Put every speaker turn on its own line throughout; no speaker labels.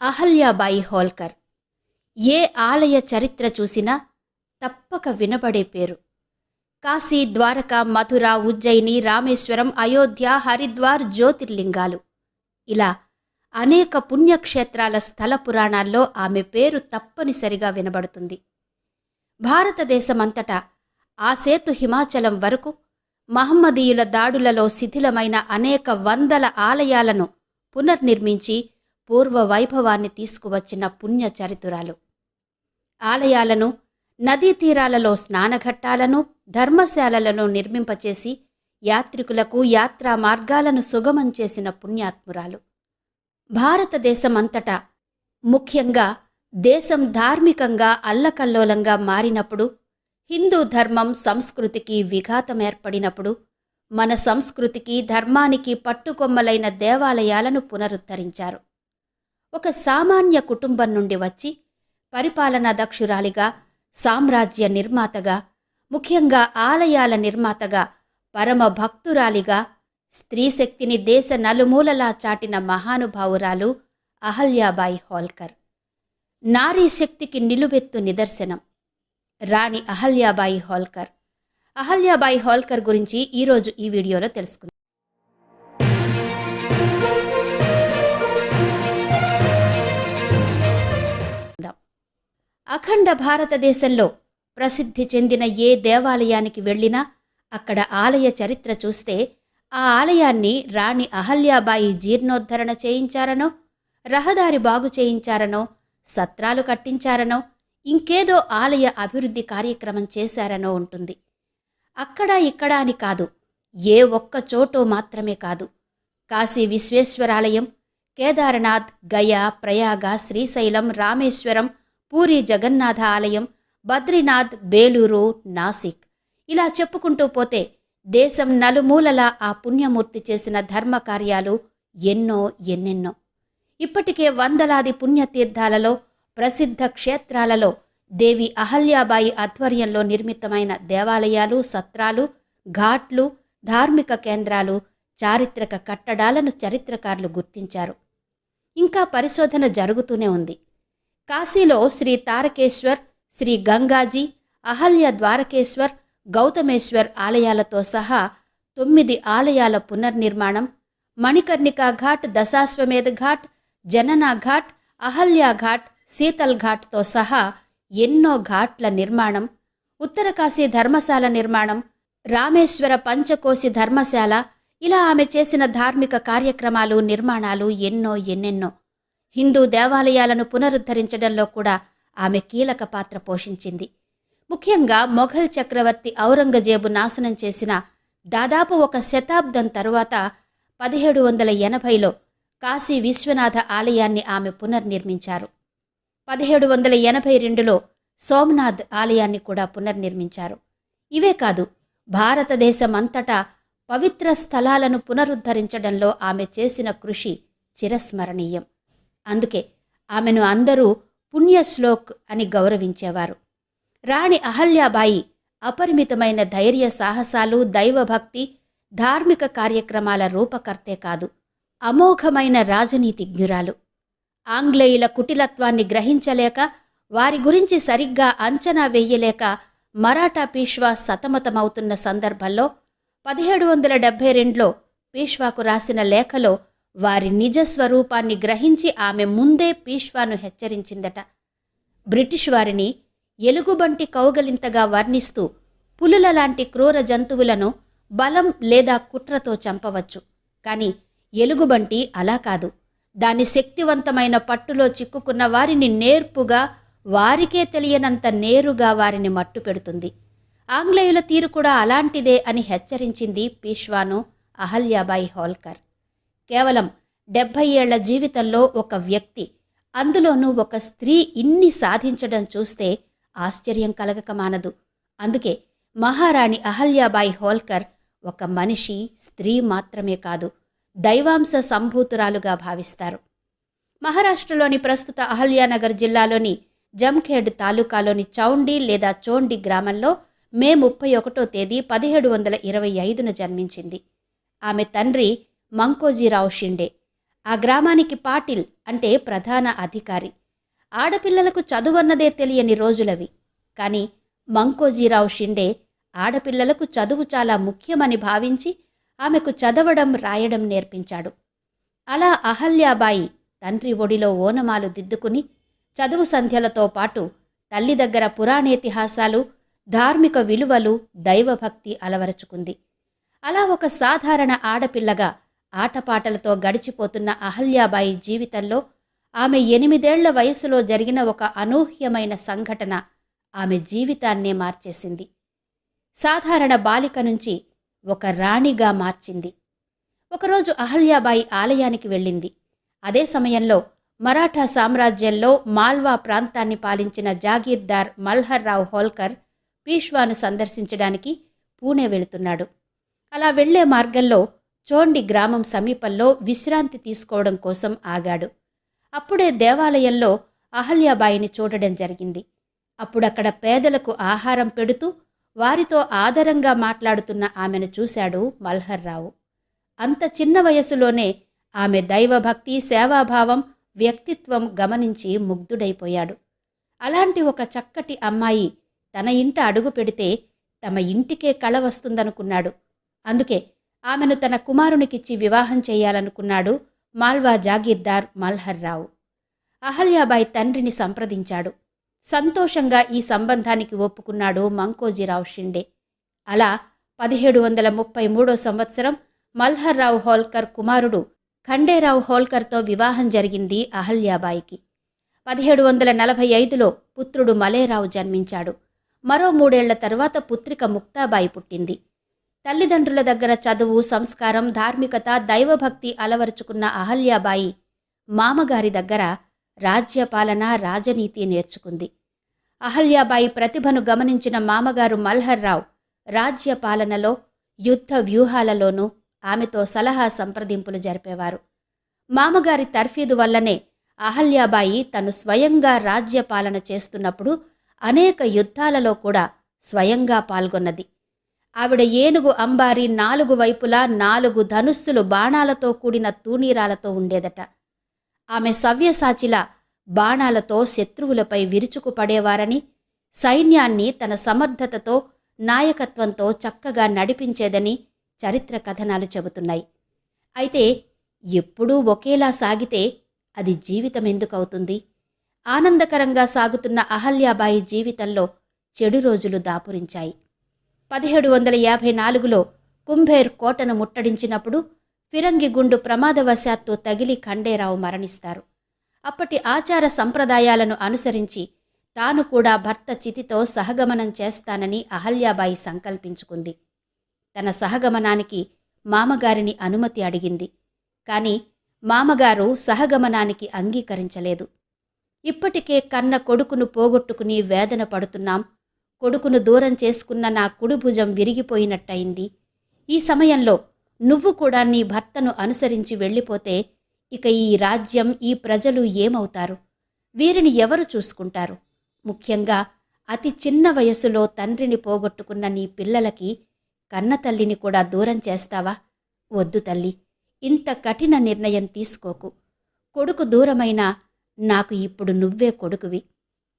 అహల్యాబాయి హోల్కర్. ఏ ఆలయ చరిత్ర చూసినా తప్పక వినబడే పేరు. కాశీ, ద్వారకా, మథుర, ఉజ్జయిని, రామేశ్వరం, అయోధ్య, హరిద్వార్ జ్యోతిర్లింగాలు, ఇలా అనేక పుణ్యక్షేత్రాల స్థల పురాణాల్లో ఆమె పేరు తప్పనిసరిగా వినబడుతుంది. భారతదేశమంతటా ఆ సేతు హిమాచలం వరకు మహమ్మదీయుల దాడులలో శిథిలమైన అనేక వందల ఆలయాలను పునర్నిర్మించి పూర్వ వైభవాన్ని తీసుకువచ్చిన పుణ్యచరితురాలు. ఆలయాలను, నదీ తీరాలలో స్నానఘట్టాలను, ధర్మశాలలను నిర్మింపచేసి యాత్రికులకు యాత్రా మార్గాలను సుగమం చేసిన పుణ్యాత్మురాలు. భారతదేశమంతటా, ముఖ్యంగా దేశం ధార్మికంగా అల్లకల్లోలంగా మారినప్పుడు, హిందూ ధర్మం సంస్కృతికి విఘాతం ఏర్పడినప్పుడు, మన సంస్కృతికి ధర్మానికి పట్టుకొమ్మలైన దేవాలయాలను పునరుద్ధరించారు. ఒక సామాన్య కుటుంబం నుండి వచ్చి పరిపాలనా దక్షురాలిగా, సామ్రాజ్య నిర్మాతగా, ముఖ్యంగా ఆలయాల నిర్మాతగా, పరమ భక్తురాలిగా, స్త్రీశక్తిని దేశ నలుమూలలా చాటిన మహానుభావురాలు అహల్యాబాయి హోల్కర్. నారీ శక్తికి నిలువెత్తు నిదర్శనం రాణి అహల్యాబాయి హోల్కర్. అహల్యాబాయి హోల్కర్ గురించి ఈరోజు ఈ వీడియోలో తెలుసుకుందాం. అఖండ భారతదేశంలో ప్రసిద్ధి చెందిన ఏ దేవాలయానికి వెళ్ళినా అక్కడ ఆలయ చరిత్ర చూస్తే ఆ ఆలయాన్ని రాణి అహల్యాబాయి జీర్ణోద్ధరణ చేయించారనో, రహదారి బాగు చేయించారనో, సత్రాలు కట్టించారనో, ఇంకేదో ఆలయ అభివృద్ధి కార్యక్రమం చేశారనో ఉంటుంది. అక్కడ ఇక్కడ అని కాదు, ఏ ఒక్క చోటో మాత్రమే కాదు, కాశీ విశ్వేశ్వరాలయం, కేదారనాథ్, గయా, ప్రయాగ, శ్రీశైలం, రామేశ్వరం, పూరి జగన్నాథ ఆలయం, బద్రీనాథ్, బేలూరు, నాసిక్, ఇలా చెప్పుకుంటూ పోతే దేశం నలుమూలలా ఆ పుణ్యమూర్తి చేసిన ధర్మకార్యాలు ఎన్నో ఎన్నెన్నో. ఇప్పటికే వందలాది పుణ్యతీర్థాలలో, ప్రసిద్ధ క్షేత్రాలలో దేవి అహల్యాబాయి ఆధ్వర్యంలో నిర్మితమైన దేవాలయాలు, సత్రాలు, ఘాట్లు, ధార్మిక కేంద్రాలు, చారిత్రక కట్టడాలను చరిత్రకారులు గుర్తించారు. ఇంకా పరిశోధన జరుగుతూనే ఉంది. కాశీలో శ్రీ తారకేశ్వర్, శ్రీ గంగాజీ, అహల్య ద్వారకేశ్వర్, గౌతమేశ్వర్ ఆలయాలతో సహా 9 ఆలయాల పునర్నిర్మాణం, మణికర్ణికా ఘాట్, దశాశ్వమేధ ఘాట్, జననా ఘాట్, అహల్యా ఘాట్, శీతల్ ఘాట్తో సహా ఎన్నో ఘాట్ల నిర్మాణం, ఉత్తరకాశీ ధర్మశాల నిర్మాణం, రామేశ్వర పంచకోశి ధర్మశాల, ఇలా ఆమె చేసిన ధార్మిక కార్యక్రమాలు, నిర్మాణాలు ఎన్నో ఎన్నెన్నో. హిందూ దేవాలయాలను పునరుద్ధరించడంలో కూడా ఆమె కీలక పాత్ర పోషించింది. ముఖ్యంగా మొఘల్ చక్రవర్తి ఔరంగజేబు నాశనం చేసిన దాదాపు ఒక శతాబ్దం తరువాత 1780లో కాశీ విశ్వనాథ ఆలయాన్ని ఆమె పునర్నిర్మించారు. 1782లో సోమనాథ్ ఆలయాన్ని కూడా పునర్నిర్మించారు. ఇవే కాదు, భారతదేశమంతటా పవిత్ర స్థలాలను పునరుద్ధరించడంలో ఆమె చేసిన కృషి చిరస్మరణీయం. అందుకే ఆమెను అందరూ పుణ్యశ్లోక్ అని గౌరవించేవారు. రాణి అహల్యాబాయి అపరిమితమైన ధైర్య సాహసాలు, దైవభక్తి, ధార్మిక కార్యక్రమాల రూపకర్తే కాదు, అమోఘమైన రాజనీతిజ్ఞురాలు. ఆంగ్లేయుల కుటిలత్వాన్ని గ్రహించలేక, వారి గురించి సరిగ్గా అంచనా వెయ్యలేక మరాఠా పీష్వా సతమతమవుతున్న సందర్భంలో 1772లో పీష్వాకు రాసిన లేఖలో వారి నిజస్వరూపాన్ని గ్రహించి ఆమె ముందే పీష్వాను హెచ్చరించిందట. బ్రిటిష్ వారిని ఎలుగుబంటి కౌగలింతగా వర్ణిస్తూ పులుల లాంటి క్రూర జంతువులను బలం లేదా కుట్రతో చంపవచ్చు, కానీ ఎలుగుబంటి అలా కాదు. దాని శక్తివంతమైన పట్టులో చిక్కుకున్న వారిని నేర్పుగా, వారికే తెలియనంత నేరుగా వారిని మట్టుపెడుతుంది. ఆంగ్లేయుల తీరు కూడా అలాంటిదే అని హెచ్చరించింది పీష్వాను అహల్యాబాయి హోల్కర్. కేవలం 70 ఏళ్ల జీవితంలో ఒక వ్యక్తి, అందులోనూ ఒక స్త్రీ ఇన్ని సాధించడం చూస్తే ఆశ్చర్యం కలగక మానదు. అందుకే మహారాణి అహల్యాబాయి హోల్కర్ ఒక మనిషి, స్త్రీ మాత్రమే కాదు, దైవాంశ సంభూతురాలుగా భావిస్తారు. మహారాష్ట్రలోని ప్రస్తుత అహల్యానగర్ జిల్లాలోని జమ్ఖేడ్ తాలూకాలోని చౌండి లేదా చోండి గ్రామంలో మే 31వ తేదీ 1725న జన్మించింది. ఆమె తండ్రి మంకోజీరావు షిండే, ఆ గ్రామానికి పాటిల్ అంటే ప్రధాన అధికారి. ఆడపిల్లలకు చదువన్నదే తెలియని రోజులవి. కాని మంకోజీరావు షిండే ఆడపిల్లలకు చదువు చాలా ముఖ్యమని భావించి ఆమెకు చదవడం రాయడం నేర్పించాడు. అలా అహల్యాబాయి తండ్రి ఒడిలో ఓనమాలు దిద్దుకుని చదువు సంధ్యలతో పాటు తల్లి దగ్గర పురాణేతిహాసాలు, ధార్మిక విలువలు, దైవభక్తి అలవరుచుకుంది. అలా ఒక సాధారణ ఆడపిల్లగా ఆటపాటలతో గడిచిపోతున్న అహల్యాబాయి జీవితంలో ఆమె 8 వయసులో జరిగిన ఒక అనూహ్యమైన సంఘటన ఆమె జీవితాన్నే మార్చేసింది. సాధారణ బాలిక నుంచి ఒక రాణిగా మార్చింది. ఒకరోజు అహల్యాబాయి ఆలయానికి వెళ్ళింది. అదే సమయంలో మరాఠా సామ్రాజ్యంలో మాల్వా ప్రాంతాన్ని పాలించిన జాగీర్దార్ మల్హర్రావు హోల్కర్ పీష్వాను సందర్శించడానికి పూణే వెళుతున్నాడు. అలా వెళ్లే మార్గంలో చోండి గ్రామం సమీపంలో విశ్రాంతి తీసుకోవడం కోసం ఆగాడు. అప్పుడే దేవాలయంలో అహల్యాబాయిని చూడడం జరిగింది. అప్పుడక్కడ పేదలకు ఆహారం పెడుతూ వారితో ఆదరంగా మాట్లాడుతున్న ఆమెను చూశాడు మల్హర్రావు. అంత చిన్న వయసులోనే ఆమె దైవభక్తి, సేవాభావం, వ్యక్తిత్వం గమనించి ముగ్ధుడైపోయాడు. అలాంటి ఒక చక్కటి అమ్మాయి తన ఇంట అడుగు పెడితే తమ ఇంటికే కళ వస్తుందనుకున్నాడు. అందుకే ఆమెను తన కుమారునికిచ్చి వివాహం చేయాలనుకున్నాడు మాల్వా జాగీర్దార్ మల్హర్రావు. అహల్యాబాయి తండ్రిని సంప్రదించాడు. సంతోషంగా ఈ సంబంధానికి ఒప్పుకున్నాడు మంకోజీరావు షిండే. అలా 1733 సంవత్సరం మల్హర్రావు హోల్కర్ కుమారుడు ఖండేరావు హోల్కర్తో వివాహం జరిగింది అహల్యాబాయికి. 1745లో పుత్రుడు మలేరావు జన్మించాడు. మరో 3 ఏళ్ల తరువాత పుత్రిక ముక్తాబాయి పుట్టింది. తల్లిదండ్రుల దగ్గర చదువు, సంస్కారం, ధార్మికత, దైవభక్తి అలవరుచుకున్న అహల్యాబాయి మామగారి దగ్గర రాజ్యపాలన, రాజనీతి నేర్చుకుంది. అహల్యాబాయి ప్రతిభను గమనించిన మామగారు మల్హర్రావు రాజ్యపాలనలో, యుద్ధ వ్యూహాలలోనూ ఆమెతో సలహా సంప్రదింపులు జరిపేవారు. మామగారి తర్ఫీదు వల్లనే అహల్యాబాయి తను స్వయంగా రాజ్యపాలన చేస్తున్నప్పుడు అనేక యుద్ధాలలో కూడా స్వయంగా పాల్గొన్నది. ఆవిడ ఏనుగు అంబారి 4 వైపులా 4 ధనుస్సులు బాణాలతో కూడిన తూణీరాలతో ఉండేదట. ఆమె సవ్యసాచిలా బాణాలతో శత్రువులపై విరుచుకుపడేవారని, సైన్యాన్ని తన సమర్థతతో, నాయకత్వంతో చక్కగా నడిపించేదని చరిత్ర కథనాలు చెబుతున్నాయి. అయితే ఎప్పుడూ ఒకేలా సాగితే అది జీవితం ఎందుకవుతుంది? ఆనందకరంగా సాగుతున్న అహల్యాబాయి జీవితంలో చెడు రోజులు దాపురించాయి. 1754లో కుంభేర్ కోటను ముట్టడించినప్పుడు ఫిరంగి గుండు ప్రమాదవశాత్తు తగిలి ఖండేరావు మరణిస్తారు. అప్పటి ఆచార సంప్రదాయాలను అనుసరించి తాను కూడా భర్త చితితో సహగమనం చేస్తానని అహల్యాబాయి సంకల్పించుకుంది. తన సహగమనానికి మామగారిని అనుమతి అడిగింది. కాని మామగారు సహగమనానికి అంగీకరించలేదు. ఇప్పటికే కన్న కొడుకును పోగొట్టుకుని వేదన పడుతున్నాం. కొడుకును దూరం చేసుకున్న నా కుడి భుజం విరిగిపోయినట్టయింది. ఈ సమయంలో నువ్వు కూడా నీ భర్తను అనుసరించి వెళ్ళిపోతే ఇక ఈ రాజ్యం, ఈ ప్రజలు ఏమవుతారు? వీరిని ఎవరు చూసుకుంటారు? ముఖ్యంగా అతి చిన్న వయసులో తండ్రిని పోగొట్టుకున్న నీ పిల్లలకి కన్నతల్లిని కూడా దూరం చేస్తావా? వద్దు తల్లి, ఇంత కఠిన నిర్ణయం తీసుకోకు. కొడుకు దూరమైనా నాకు ఇప్పుడు నువ్వే కొడుకువి.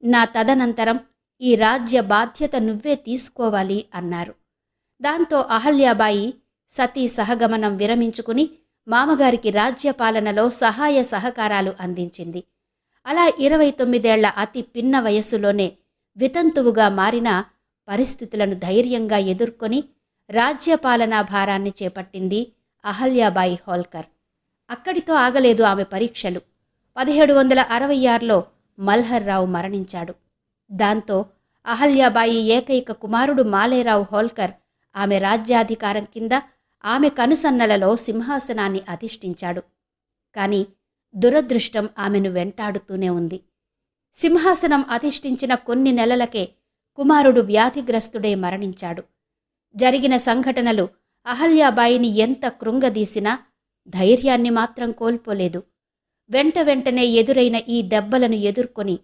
నా తదనంతరం ఈ రాజ్య బాధ్యత నువ్వే తీసుకోవాలి అన్నారు. దాంతో అహల్యాబాయి సతీ సహగమనం విరమించుకుని మామగారికి రాజ్యపాలనలో సహాయ సహకారాలు అందించింది. అలా 29 ఏళ్ల అతి పిన్న వయస్సులోనే వితంతువుగా మారిన పరిస్థితులను ధైర్యంగా ఎదుర్కొని రాజ్యపాలనా భారాన్ని చేపట్టింది అహల్యాబాయి హోల్కర్. అక్కడితో ఆగలేదు ఆమె పరీక్షలు. 1766లో మల్హర్రావు మరణించాడు. దాంతో అహల్యాబాయి ఏకైక కుమారుడు మాలేరావు హోల్కర్ ఆమె రాజ్యాధికారం కింద ఆమె కనుసన్నలలో సింహాసనాన్ని అధిష్ఠించాడు. కాని దురదృష్టం ఆమెను వెంటాడుతూనే ఉంది. సింహాసనం అధిష్ఠించిన కొన్ని నెలలకే కుమారుడు వ్యాధిగ్రస్తుడై మరణించాడు. జరిగిన సంఘటనలు అహల్యాబాయిని ఎంత కృంగదీసినా ధైర్యాన్ని మాత్రం కోల్పోలేదు. వెంటనే ఎదురైన ఈ దెబ్బలను ఎదుర్కొని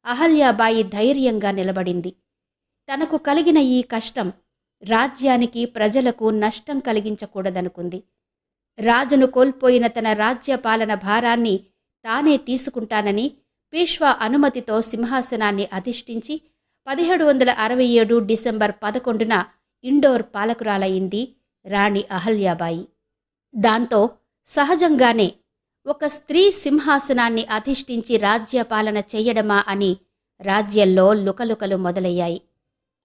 అహల్యాబాయి ధైర్యంగా నిలబడింది. తనకు కలిగిన ఈ కష్టం రాజ్యానికి, ప్రజలకు నష్టం కలిగించకూడదనుకుంది. రాజును కోల్పోయిన తన రాజ్య పాలన భారాన్ని తానే తీసుకుంటానని పీష్వా అనుమతితో సింహాసనాన్ని అధిష్ఠించి 1767 డిసెంబర్ 11న ఇండోర్ పాలకురాలయ్యింది రాణి అహల్యాబాయి. దాంతో సహజంగానే ఒక స్త్రీ సింహాసనాన్ని అధిష్ఠించి రాజ్యపాలన చెయ్యడమా అని రాజ్యంలో లుకలుకలు మొదలయ్యాయి.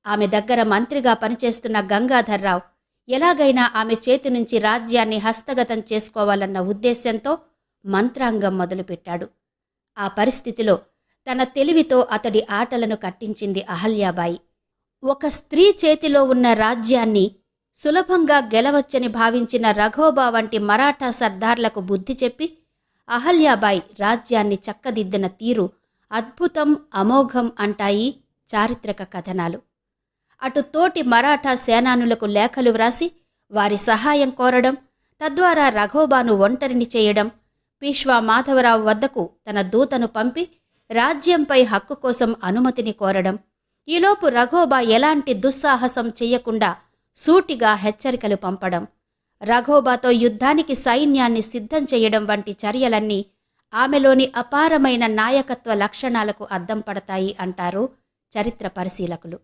ఆమె దగ్గర మంత్రిగా పనిచేస్తున్న గంగాధర్రావు ఎలాగైనా ఆమె చేతి నుంచి రాజ్యాన్ని హస్తగతం చేసుకోవాలన్న ఉద్దేశ్యంతో మంత్రాంగం మొదలుపెట్టాడు. ఆ పరిస్థితిలో తన తెలివితో అతడి ఆటలను కట్టించింది అహల్యాబాయి. ఒక స్త్రీ చేతిలో ఉన్న రాజ్యాన్ని సులభంగా గెలవచ్చని భావించిన రఘోబా వంటి మరాఠా సర్దార్లకు బుద్ధి చెప్పి అహల్యాబాయి రాజ్యాన్ని చక్కదిద్దిన తీరు అద్భుతం, అమోఘం అంటాయి చారిత్రక కథనాలు. అటు తోటి మరాఠా సేనానులకు లేఖలు వ్రాసి వారి సహాయం కోరడం, తద్వారా రఘోబాను ఒంటరిని చేయడం, పీష్వా మాధవరావు వద్దకు తన దూతను పంపి రాజ్యంపై హక్కు కోసం అనుమతిని కోరడం, ఈలోపు రఘోబా ఎలాంటి దుస్సాహసం చెయ్యకుండా సూటిగా హెచ్చరికలు పంపడం, రఘోబాతో యుద్ధానికి సైన్యాన్ని సిద్ధం చేయడం వంటి చర్యలన్నీ ఆమెలోని అపారమైన నాయకత్వ లక్షణాలకు అద్దం పడతాయి అంటారు చరిత్ర పరిశీలకులు.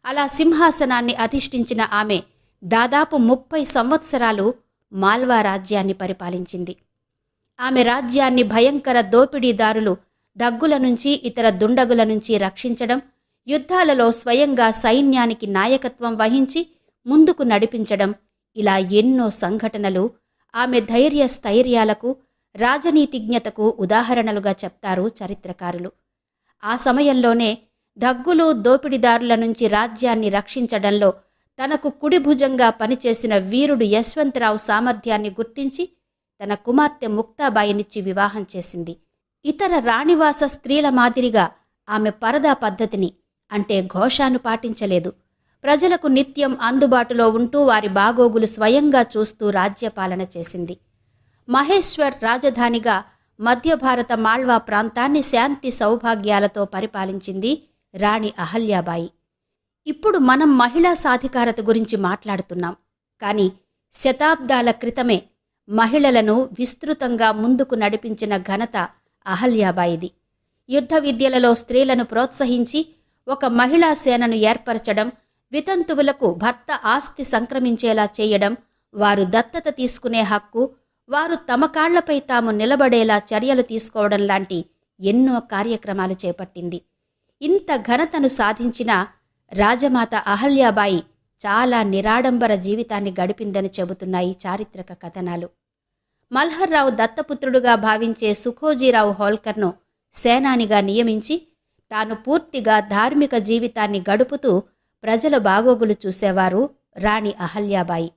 అలా సింహాసనాన్ని అధిష్ఠించిన ఆమె దాదాపు 30 సంవత్సరాలు మాల్వా రాజ్యాన్ని పరిపాలించింది. ఆమె రాజ్యాన్ని భయంకర దోపిడీదారులు దగ్గుల నుంచి, ఇతర దుండగుల నుంచి రక్షించడం, యుద్ధాలలో స్వయంగా సైన్యానికి నాయకత్వం వహించి ముందుకు నడిపించడం, ఇలా ఎన్నో సంఘటనలు ఆమె ధైర్య స్థైర్యాలకు, రాజనీతిజ్ఞతకు ఉదాహరణలుగా చెప్తారు చరిత్రకారులు. ఆ సమయంలోనే దగ్గులు, దోపిడీదారుల నుంచి రాజ్యాన్ని రక్షించడంలో తనకు కుడిభుజంగా పనిచేసిన వీరుడు యశ్వంతరావు సామర్థ్యాన్ని గుర్తించి తన కుమార్తె ముక్తాబాయినిచ్చి వివాహం చేసింది. ఇతర రాణివాస స్త్రీల మాదిరిగా ఆమె పరదా పద్ధతిని అంటే ఘోషాను పాటించలేదు. ప్రజలకు నిత్యం అందుబాటులో ఉంటూ వారి బాగోగులు స్వయంగా చూస్తూ రాజ్యపాలన చేసింది. మహేశ్వర్ రాజధానిగా మధ్య భారత మాళ్వా ప్రాంతాన్ని శాంతి సౌభాగ్యాలతో పరిపాలించింది రాణి అహల్యాబాయి. ఇప్పుడు మనం మహిళా సాధికారత గురించి మాట్లాడుతున్నాం. కానీ శతాబ్దాల క్రితమే మహిళలను విస్తృతంగా ముందుకు నడిపించిన ఘనత అహల్యాబాయిది. యుద్ధ విద్యలలో స్త్రీలను ప్రోత్సహించి ఒక మహిళా సేనను ఏర్పరచడం, వితంతువులకు భర్త ఆస్తి సంక్రమించేలా చేయడం, వారు దత్తత తీసుకునే హక్కు, వారు తమ కాళ్లపై తాము నిలబడేలా చర్యలు తీసుకోవడం లాంటి ఎన్నో కార్యక్రమాలు చేపట్టింది. ఇంత ఘనతను సాధించిన రాజమాత అహల్యాబాయి చాలా నిరాడంబర జీవితాన్ని గడిపిందని చెబుతున్నాయి చారిత్రక కథనాలు. మల్హర్రావు దత్తపుత్రుడుగా భావించే సుఖోజీరావు హోల్కర్ను సేనానిగా నియమించి తాను పూర్తిగా ధార్మిక జీవితాన్ని గడుపుతూ ప్రజల బాగోగులు చూసేవారు రాణి అహల్యాబాయి.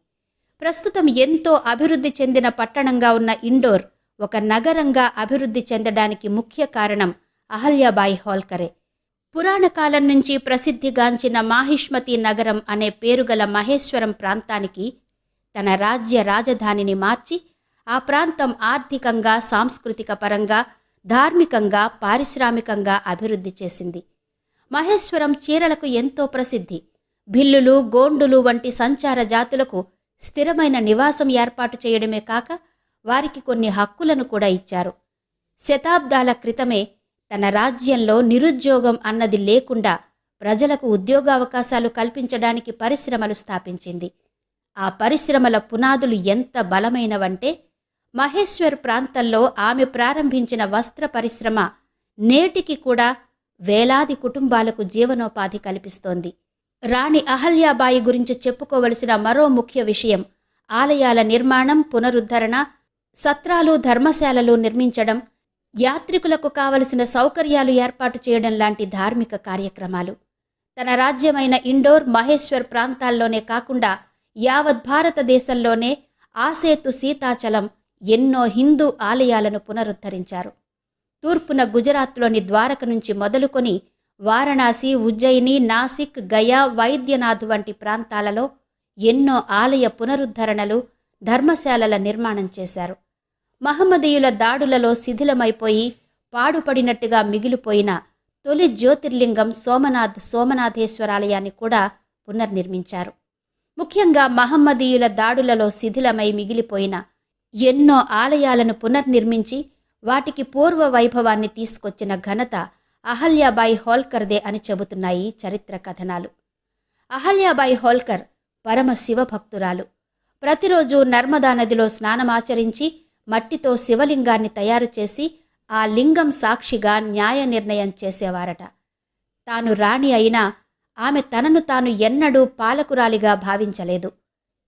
ప్రస్తుతం ఎంతో అభివృద్ధి చెందిన పట్టణంగా ఉన్న ఇండోర్ ఒక నగరంగా అభివృద్ధి చెందడానికి ముఖ్య కారణం అహల్యాబాయి హోల్కరే. పురాణకాలం నుంచి ప్రసిద్ధిగాంచిన మాహిష్మతి నగరం అనే పేరుగల మహేశ్వరం ప్రాంతానికి తన రాజ్య రాజధానిని మార్చి ఆ ప్రాంతం ఆర్థికంగా, సాంస్కృతిక పరంగా, ధార్మికంగా, పారిశ్రామికంగా అభివృద్ధి చేసింది. మహేశ్వరం చీరలకు ఎంతో ప్రసిద్ధి. భిల్లులు, గోండులు వంటి సంచార జాతులకు స్థిరమైన నివాసం ఏర్పాటు చేయడమే కాక వారికి కొన్ని హక్కులను కూడా ఇచ్చారు. శతాబ్దాల క్రితమే తన రాజ్యంలో నిరుద్యోగం అన్నది లేకుండా ప్రజలకు ఉద్యోగావకాశాలు కల్పించడానికి పరిశ్రమలు స్థాపించింది. ఆ పరిశ్రమల పునాదులు ఎంత బలమైనవంటే మహేశ్వర్ ప్రాంతంలో ఆమె ప్రారంభించిన వస్త్ర పరిశ్రమ నేటికి కూడా వేలాది కుటుంబాలకు జీవనోపాధి కల్పిస్తోంది. రాణి అహల్యాబాయి గురించి చెప్పుకోవలసిన మరో ముఖ్య విషయం ఆలయాల నిర్మాణం, పునరుద్ధరణ, సత్రాలు, ధర్మశాలలు నిర్మించడం, యాత్రికులకు కావలసిన సౌకర్యాలు ఏర్పాటు చేయడం లాంటి ధార్మిక కార్యక్రమాలు. తన రాజ్యమైన ఇండోర్, మహేశ్వర్ ప్రాంతాల్లోనే కాకుండా యావత్ భారతదేశంలోనే ఆసేతు, సీతాచలం ఎన్నో హిందూ ఆలయాలను పునరుద్ధరించారు. తూర్పున గుజరాత్లోని ద్వారక నుంచి మొదలుకొని వారణాసి, ఉజ్జయిని, నాసిక్, గయా, వైద్యనాథ్ వంటి ప్రాంతాలలో ఎన్నో ఆలయ పునరుద్ధరణలు, ధర్మశాలల నిర్మాణం చేశారు. మహమ్మదీయుల దాడులలో శిథిలమైపోయి పాడుపడినట్టుగా మిగిలిపోయిన తొలి జ్యోతిర్లింగం సోమనాథేశ్వరాలయాన్ని కూడా పునర్నిర్మించారు. ముఖ్యంగా మహమ్మదీయుల దాడులలో శిథిలమై మిగిలిపోయిన ఎన్నో ఆలయాలను పునర్నిర్మించి వాటికి పూర్వ వైభవాన్ని తీసుకొచ్చిన ఘనత అహల్యాబాయి హోల్కర్దే అని చెబుతున్నాయి చరిత్ర కథనాలు. అహల్యాబాయి హోల్కర్ పరమ శివభక్తురాలు. ప్రతిరోజు నర్మదా నదిలో స్నానమాచరించి మట్టితో శివలింగాన్ని తయారు చేసి ఆ లింగం సాక్షిగా న్యాయ నిర్ణయం చేసేవారట. తాను రాణి అయినా ఆమె తనను తాను ఎన్నడూ పాలకురాలిగా భావించలేదు.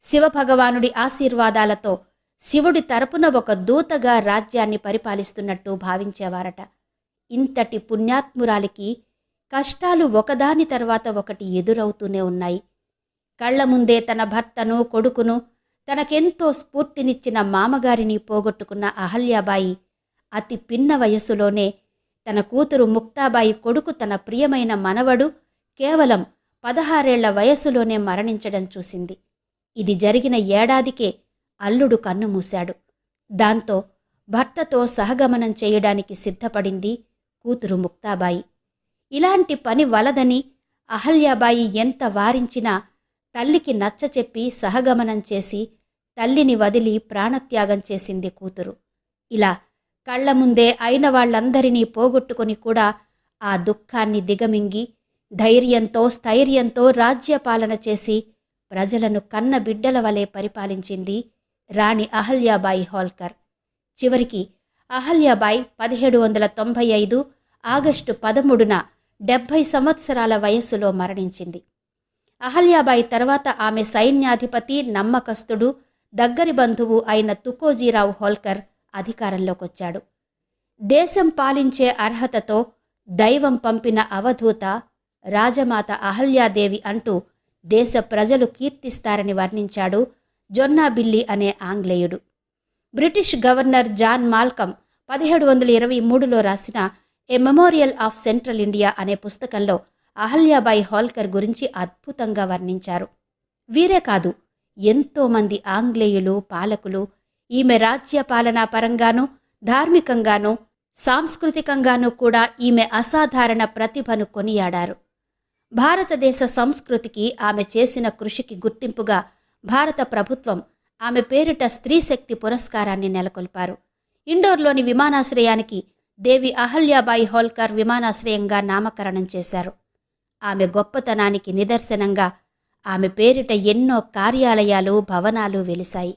శివభగవానుడి ఆశీర్వాదాలతో శివుడి తరపున ఒక దూతగా రాజ్యాన్ని పరిపాలిస్తున్నట్టు భావించేవారట. ఇంతటి పుణ్యాత్మురాలికి కష్టాలు ఒకదాని తర్వాత ఒకటి ఎదురవుతూనే ఉన్నాయి. కళ్ల ముందే తన భర్తను, కొడుకును, తనకెంతో స్ఫూర్తినిచ్చిన మామగారిని పోగొట్టుకున్న అహల్యాబాయి అతి పిన్న వయస్సులోనే తన కూతురు ముక్తాబాయి కొడుకు, తన ప్రియమైన మనవడు కేవలం 16 ఏళ్ల వయస్సులోనే మరణించడం చూసింది. ఇది జరిగిన ఏడాదికే అల్లుడు కన్నుమూశాడు. దాంతో భర్తతో సహగమనం చేయడానికి సిద్ధపడింది కూతురు ముక్తాబాయి. ఇలాంటి పని వలదని అహల్యాబాయి ఎంత వారించినా తల్లికి నచ్చచెప్పి సహగమనం చేసి తల్లిని వదిలి ప్రాణత్యాగం చేసింది కూతురు. ఇలా కళ్ల ముందే అయిన వాళ్లందరినీ పోగొట్టుకొని కూడా ఆ దుఃఖాన్ని దిగమింగి ధైర్యంతో, స్థైర్యంతో రాజ్యపాలన చేసి ప్రజలను కన్న బిడ్డల వలె పరిపాలించింది రాణి అహల్యాబాయి హోల్కర్. చివరికి అహల్యాబాయి 1795 ఆగస్టు 13న 70 సంవత్సరాల వయస్సులో మరణించింది. అహల్యాబాయి తర్వాత ఆమె సైన్యాధిపతి, నమ్మకస్తుడు, దగ్గరి బంధువు అయిన తుకోజీరావు హోల్కర్ అధికారంలోకొచ్చాడు. దేశం పాలించే అర్హతతో దైవం పంపిన అవధూత రాజమాత అహల్యాదేవి అంటూ దేశ ప్రజలు కీర్తిస్తారని వర్ణించాడు జొన్నాబిల్లి అనే ఆంగ్లేయుడు. బ్రిటిష్ గవర్నర్ జాన్ మాల్కమ్ 1723లో రాసిన ఏ మెమోరియల్ ఆఫ్ సెంట్రల్ ఇండియా అనే పుస్తకంలో అహల్యాబాయి హోల్కర్ గురించి అద్భుతంగా వర్ణించారు. వీరే కాదు, ఎంతోమంది ఆంగ్లేయులు, పాలకులు ఈమె రాజ్య పాలనా పరంగానూ, ధార్మికంగానూ, సాంస్కృతికంగానూ కూడా ఈమె అసాధారణ ప్రతిభను కొనియాడారు. భారతదేశ సంస్కృతికి ఆమె చేసిన కృషికి గుర్తింపుగా భారత ప్రభుత్వం ఆమె పేరిట స్త్రీశక్తి పురస్కారాన్ని నెలకొల్పారు. ఇండోర్లోని విమానాశ్రయానికి దేవి అహల్యాబాయి హోల్కర్ విమానాశ్రయంగా నామకరణం చేశారు. ఆమె గొప్పతనానికి నిదర్శనంగా ఆమె పేరిట ఎన్నో కార్యాలయాలు, భవనాలు వెలిశాయి.